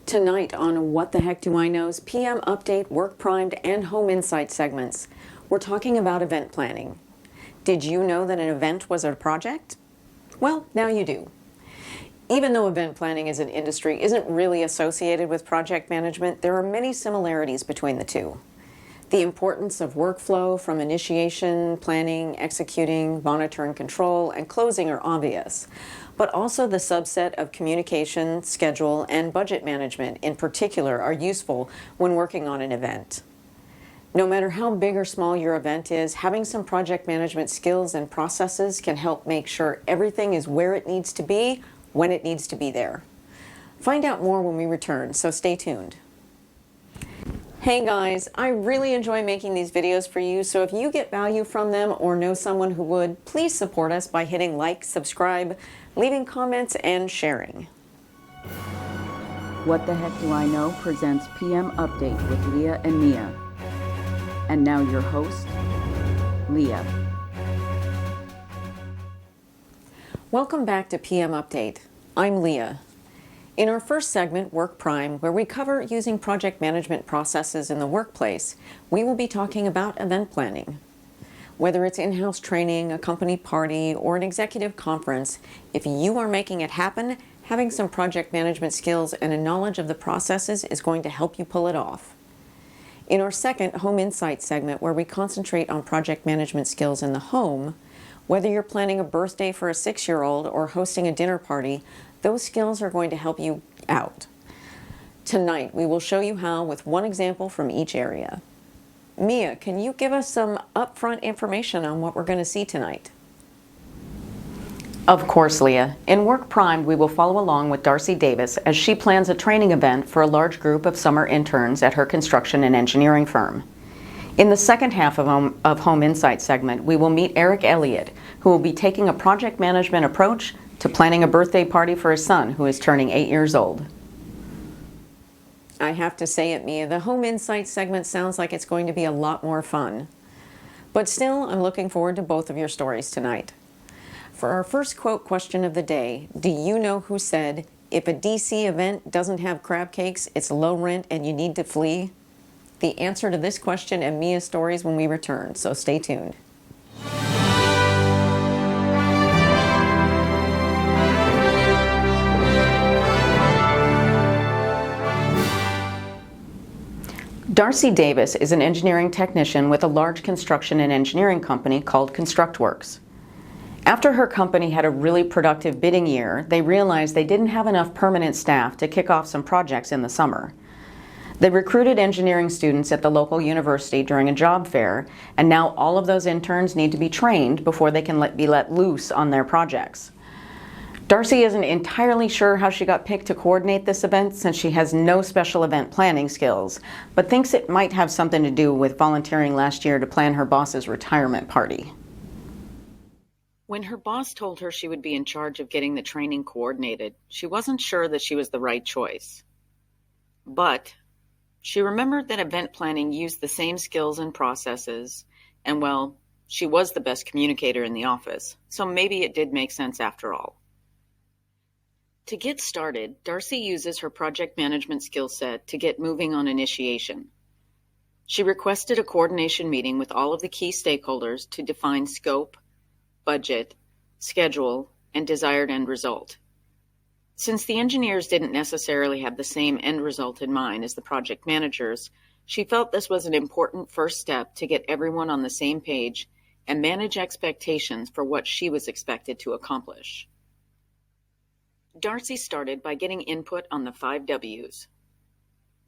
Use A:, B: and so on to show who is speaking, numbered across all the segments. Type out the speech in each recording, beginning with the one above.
A: Tonight on What the Heck Do I Know's PM Update, Work Primed, and Home Insight segments, we're talking about event planning. Did you know that an event was a project? Well, now you do. Even though event planning as an industry isn't really associated with project management, there are many similarities between the two. The importance of workflow from initiation, planning, executing, monitor and control, and closing are obvious, but also the subset of communication, schedule, and budget management in particular are useful when working on an event. No matter how big or small your event is, having some project management skills and processes can help make sure everything is where it needs to be, when it needs to be there. Find out more when we return, so stay tuned. Hey guys, I really enjoy making these videos for you, so if you get value from them or know someone who would, please support us by hitting like, subscribe, leaving comments, and sharing.
B: What the Heck Do I Know presents PM Update with Leah and Mia. And now your host, Leah.
A: Welcome back to PM Update. I'm Leah. In our first segment, Work Prime, where we cover using project management processes in the workplace, we will be talking about event planning. Whether it's in-house training, a company party, or an executive conference, if you are making it happen, having some project management skills and a knowledge of the processes is going to help you pull it off. In our second Home Insight segment, where we concentrate on project management skills in the home, whether you're planning a birthday for a 6-year-old or hosting a dinner party, those skills are going to help you out. Tonight, we will show you how with one example from each area. Mia, can you give us some upfront information on what we're going to see tonight?
C: Of course, Leah. In Work Primed, we will follow along with Darcy Davis as she plans a training event for a large group of summer interns at her construction and engineering firm. In the second half of Home Insight segment, we will meet Eric Elliott, who will be taking a project management approach to planning a birthday party for his son, who is turning 8 years old.
A: I have to say it, Mia, the Home Insight segment sounds like it's going to be a lot more fun. But still, I'm looking forward to both of your stories tonight. For our first quote question of the day, do you know who said, "If a DC event doesn't have crab cakes, it's low rent and you need to flee"? The answer to this question and Mia's stories when we return, so stay tuned.
C: Darcy Davis is an engineering technician with a large construction and engineering company called ConstructWorks. After her company had a really productive bidding year, they realized they didn't have enough permanent staff to kick off some projects in the summer. They recruited engineering students at the local university during a job fair, and now all of those interns need to be trained before they can be let loose on their projects. Darcy isn't entirely sure how she got picked to coordinate this event since she has no special event planning skills, but thinks it might have something to do with volunteering last year to plan her boss's retirement party.
D: When her boss told her she would be in charge of getting the training coordinated, she wasn't sure that she was the right choice. But she remembered that event planning used the same skills and processes, and well, she was the best communicator in the office, so maybe it did make sense after all. To get started, Darcy uses her project management skill set to get moving on initiation. She requested a coordination meeting with all of the key stakeholders to define scope, budget, schedule, and desired end result. Since the engineers didn't necessarily have the same end result in mind as the project managers, she felt this was an important first step to get everyone on the same page and manage expectations for what she was expected to accomplish. Darcy started by getting input on the 5 W's.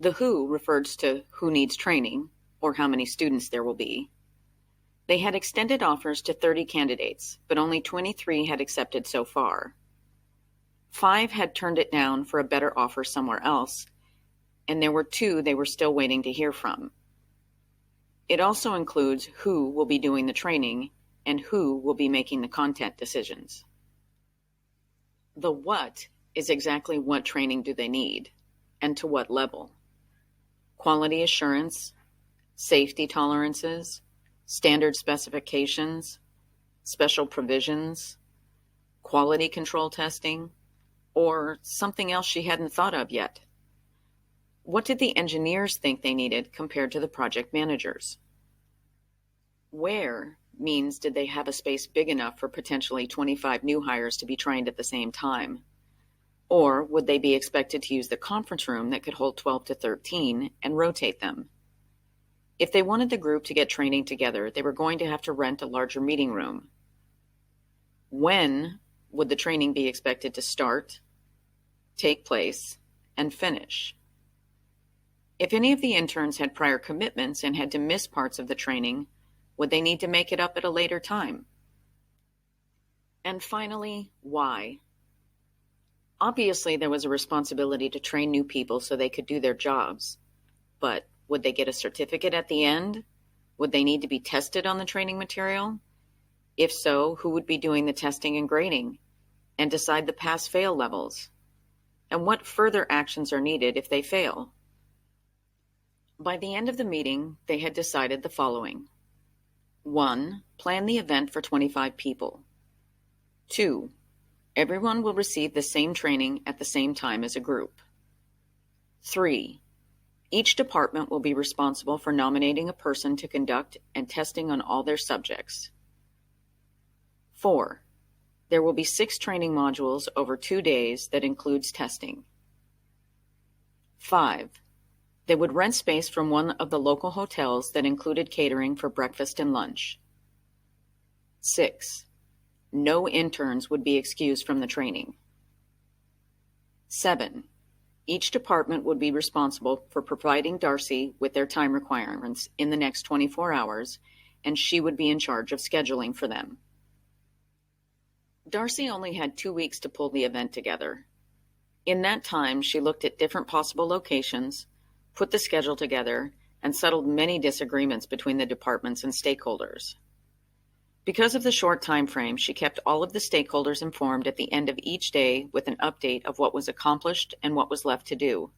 D: The who refers to who needs training, or how many students there will be. They had extended offers to 30 candidates, but only 23 had accepted so far. 5 had turned it down for a better offer somewhere else, and there were 2 they were still waiting to hear from. It also includes who will be doing the training and who will be making the content decisions. The what is exactly what training do they need, and to what level. Quality assurance, safety tolerances, standard specifications, special provisions, quality control testing, or something else she hadn't thought of yet. What did the engineers think they needed compared to the project managers? Where means did they have a space big enough for potentially 25 new hires to be trained at the same time? Or would they be expected to use the conference room that could hold 12 to 13 and rotate them? If they wanted the group to get training together, they were going to have to rent a larger meeting room. When would the training be expected to start, take place, and finish? If any of the interns had prior commitments and had to miss parts of the training, would they need to make it up at a later time? And finally, why? Obviously, there was a responsibility to train new people so they could do their jobs. But would they get a certificate at the end? Would they need to be tested on the training material? If so, who would be doing the testing and grading and decide the pass-fail levels? And what further actions are needed if they fail? By the end of the meeting, they had decided the following. 1. Plan the event for 25 people. 2. Everyone will receive the same training at the same time as a group. 3. Each department will be responsible for nominating a person to conduct and testing on all their subjects. 4. There will be 6 training modules over 2 days that includes testing. 5. They would rent space from one of the local hotels that included catering for breakfast and lunch. 6. No interns would be excused from the training. 7. Each department would be responsible for providing Darcy with their time requirements in the next 24 hours, and she would be in charge of scheduling for them. Darcy only had 2 weeks to pull the event together. In that time, she looked at different possible locations, put the schedule together, and settled many disagreements between the departments and stakeholders. Because of the short time frame, she kept all of the stakeholders informed at the end of each day with an update of what was accomplished and what was left to do,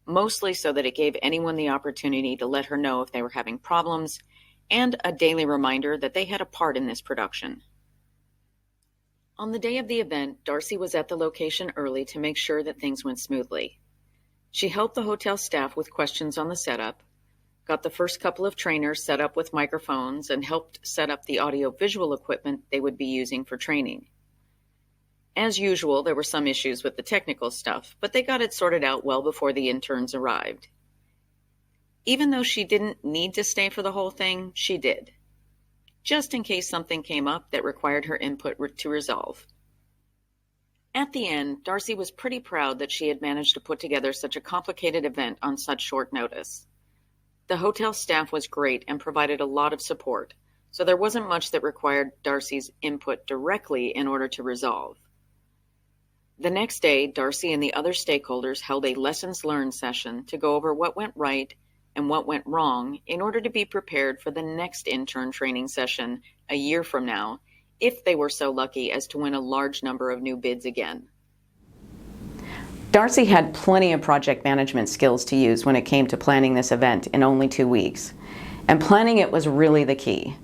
D: mostly so that it gave anyone the opportunity to let her know if they were having problems, and a daily reminder that they had a part in this production. On the day of the event, Darcy was at the location early to make sure that things went smoothly. She helped the hotel staff with questions on the setup, got the first couple of trainers set up with microphones, and helped set up the audio-visual equipment they would be using for training. As usual, there were some issues with the technical stuff, but they got it sorted out well before the interns arrived. Even though she didn't need to stay for the whole thing, she did, just in case something came up that required her input to resolve. At the end, Darcy was pretty proud that she had managed to put together such a complicated event on such short notice. The hotel staff was great and provided a lot of support, so there wasn't much that required Darcy's input directly in order to resolve. The next day, Darcy and the other stakeholders held a lessons learned session to go over what went right and what went wrong in order to be prepared for the next intern training session a year from now, if they were so lucky as to win a large number of new bids again.
C: Darcy had plenty of project management skills to use when it came to planning this event in only 2 weeks. And planning it was really the key.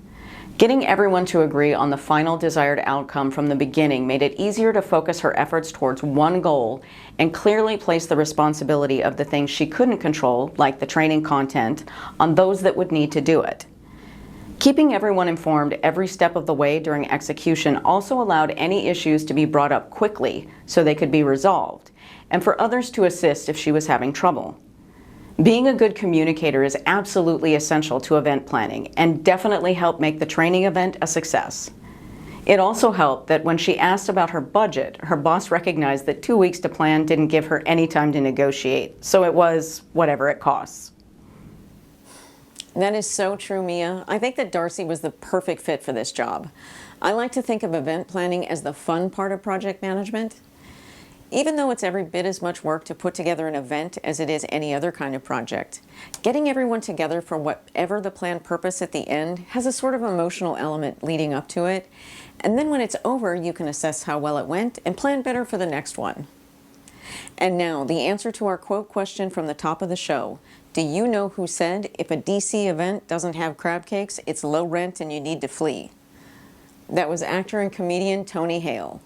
C: Getting everyone to agree on the final desired outcome from the beginning made it easier to focus her efforts towards one goal and clearly place the responsibility of the things she couldn't control, like the training content, on those that would need to do it. Keeping everyone informed every step of the way during execution also allowed any issues to be brought up quickly so they could be resolved, and for others to assist if she was having trouble. Being a good communicator is absolutely essential to event planning and definitely helped make the training event a success. It also helped that when she asked about her budget, her boss recognized that 2 weeks to plan didn't give her any time to negotiate, so it was whatever it costs.
A: That is so true, Mia. I think that Darcy was the perfect fit for this job. I like to think of event planning as the fun part of project management. Even though it's every bit as much work to put together an event as it is any other kind of project, getting everyone together for whatever the planned purpose at the end has a sort of emotional element leading up to it, and then when it's over, you can assess how well it went and plan better for the next one. And now, the answer to our quote question from the top of the show. Do you know who said, if a DC event doesn't have crab cakes, it's low rent and you need to flee? That was actor and comedian Tony Hale.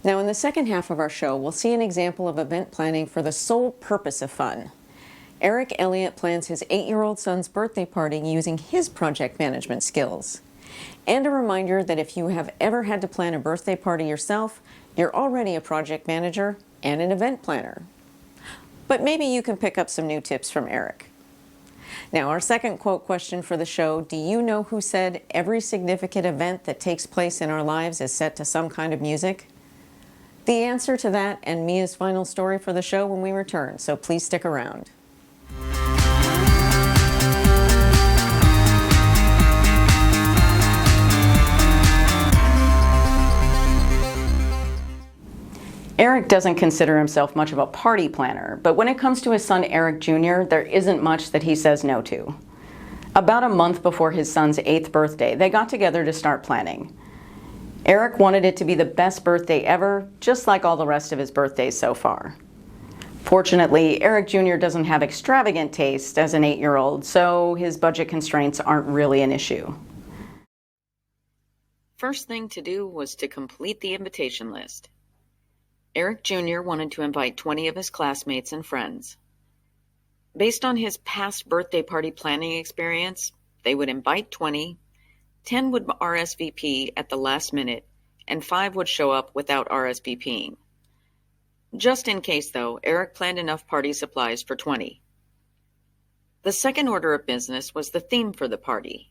A: Now, in the second half of our show, we'll see an example of event planning for the sole purpose of fun. Eric Elliott plans his 8-year-old son's birthday party using his project management skills. And a reminder that if you have ever had to plan a birthday party yourself, you're already a project manager and an event planner. But maybe you can pick up some new tips from Eric. Now, our second quote question for the show: do you know who said every significant event that takes place in our lives is set to some kind of music? The answer to that and Mia's final story for the show when we return, so please stick around.
C: Eric doesn't consider himself much of a party planner, but when it comes to his son Eric Jr., there isn't much that he says no to. About a month before his son's 8th birthday, they got together to start planning. Eric wanted it to be the best birthday ever, just like all the rest of his birthdays so far. Fortunately, Eric Jr. doesn't have extravagant taste as an 8-year-old, so his budget constraints aren't really an issue.
D: First thing to do was to complete the invitation list. Eric Jr. wanted to invite 20 of his classmates and friends. Based on his past birthday party planning experience, they would invite 20, 10 would RSVP at the last minute, and 5 would show up without RSVPing. Just in case, though, Eric planned enough party supplies for 20. The second order of business was the theme for the party.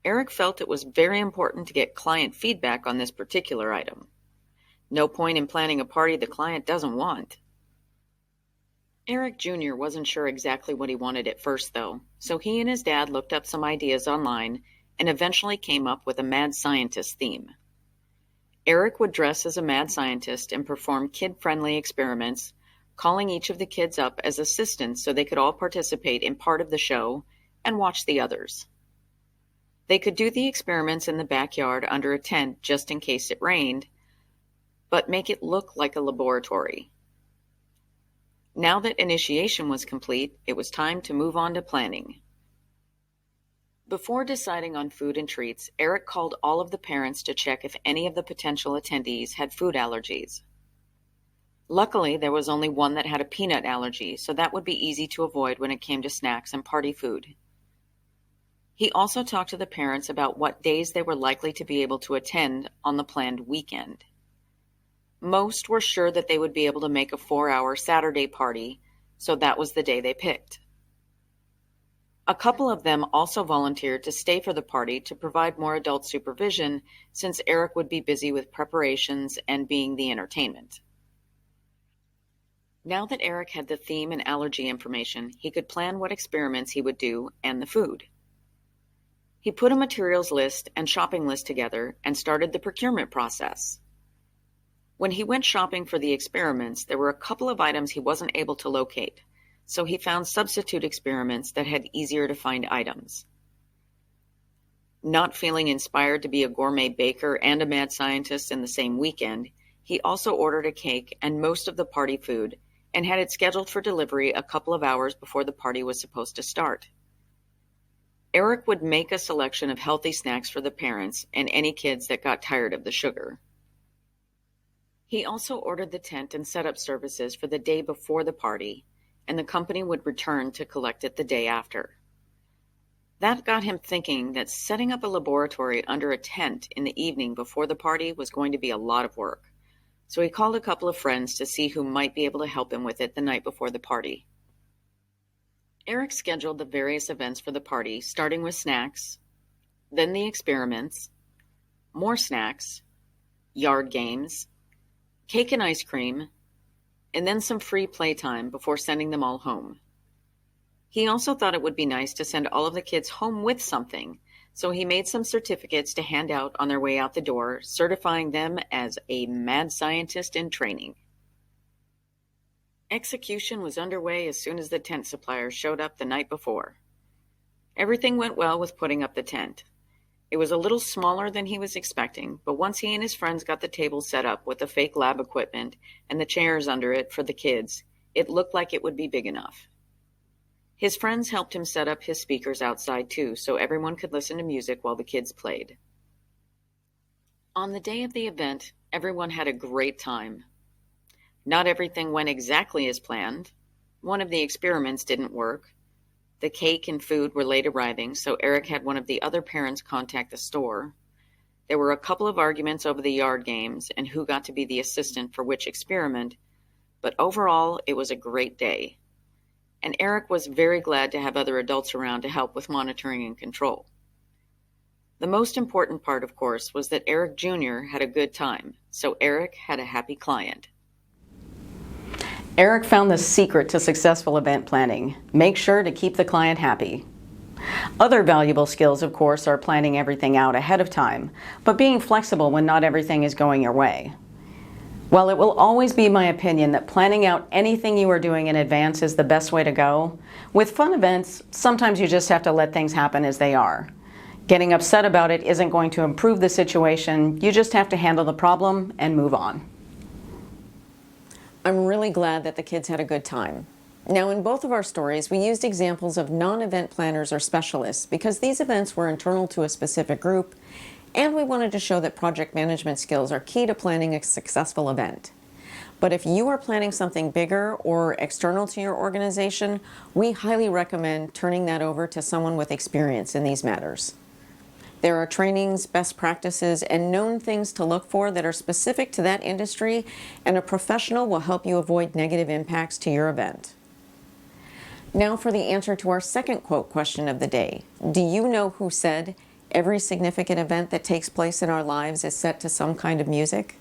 D: Eric felt it was very important to get client feedback on this particular item. No point in planning a party the client doesn't want. Eric Jr. wasn't sure exactly what he wanted at first, though, so he and his dad looked up some ideas online and eventually came up with a mad scientist theme. Eric would dress as a mad scientist and perform kid-friendly experiments, calling each of the kids up as assistants so they could all participate in part of the show and watch the others. They could do the experiments in the backyard under a tent just in case it rained, but make it look like a laboratory. Now that initiation was complete, it was time to move on to planning. Before deciding on food and treats, Eric called all of the parents to check if any of the potential attendees had food allergies. Luckily, there was only one that had a peanut allergy, so that would be easy to avoid when it came to snacks and party food. He also talked to the parents about what days they were likely to be able to attend on the planned weekend. Most were sure that they would be able to make a 4-hour Saturday party, so that was the day they picked. A couple of them also volunteered to stay for the party to provide more adult supervision, since Eric would be busy with preparations and being the entertainment. Now that Eric had the theme and allergy information, he could plan what experiments he would do and the food. He put a materials list and shopping list together and started the procurement process. When he went shopping for the experiments, there were a couple of items he wasn't able to locate, so he found substitute experiments that had easier to find items. Not feeling inspired to be a gourmet baker and a mad scientist in the same weekend, he also ordered a cake and most of the party food and had it scheduled for delivery a couple of hours before the party was supposed to start. Eric would make a selection of healthy snacks for the parents and any kids that got tired of the sugar. He also ordered the tent and setup services for the day before the party, and the company would return to collect it the day after. That got him thinking that setting up a laboratory under a tent in the evening before the party was going to be a lot of work, so he called a couple of friends to see who might be able to help him with it the night before the party. Eric scheduled the various events for the party, starting with snacks, then the experiments, more snacks, yard games, cake and ice cream, and then some free playtime before sending them all home. He also thought it would be nice to send all of the kids home with something, so he made some certificates to hand out on their way out the door, certifying them as a mad scientist in training. Execution was underway as soon as the tent suppliers showed up the night before. Everything went well with putting up the tent. It was a little smaller than he was expecting, but once he and his friends got the table set up with the fake lab equipment and the chairs under it for the kids, it looked like it would be big enough. His friends helped him set up his speakers outside too, so everyone could listen to music while the kids played. On the day of the event, Everyone had a great time. Not everything went exactly as planned. One of the experiments didn't work. The cake and food were late arriving, so Eric had one of the other parents contact the store. There were a couple of arguments over the yard games and who got to be the assistant for which experiment, but overall it was a great day. And Eric was very glad to have other adults around to help with monitoring and control. The most important part, of course, was that Eric Jr. had a good time, so Eric had a happy client.
C: Eric found the secret to successful event planning. Make sure to keep the client happy. Other valuable skills, of course, are planning everything out ahead of time, but being flexible when not everything is going your way. While it will always be my opinion that planning out anything you are doing in advance is the best way to go, with fun events, sometimes you just have to let things happen as they are. Getting upset about it isn't going to improve the situation. You just have to handle the problem and move on.
A: I'm really glad that the kids had a good time. Now, in both of our stories, we used examples of non-event planners or specialists because these events were internal to a specific group, and we wanted to show that project management skills are key to planning a successful event. But if you are planning something bigger or external to your organization, we highly recommend turning that over to someone with experience in these matters. There are trainings, best practices, and known things to look for that are specific to that industry, and a professional will help you avoid negative impacts to your event. Now for the answer to our second quote question of the day. Do you know who said, "Every significant event that takes place in our lives is set to some kind of music"?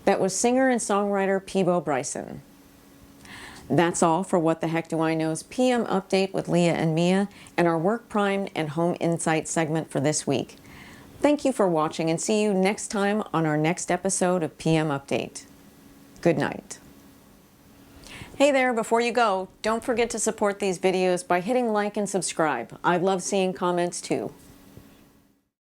A: That was singer and songwriter Peabo Bryson. That's all for What the Heck Do I Know's PM Update with Leah and Mia and our Work Primed and Home Insight segment for this week. Thank you for watching and see you next time on our next episode of PM Update. Good night. Hey there, before you go, don't forget to support these videos by hitting like and subscribe. I love seeing comments too.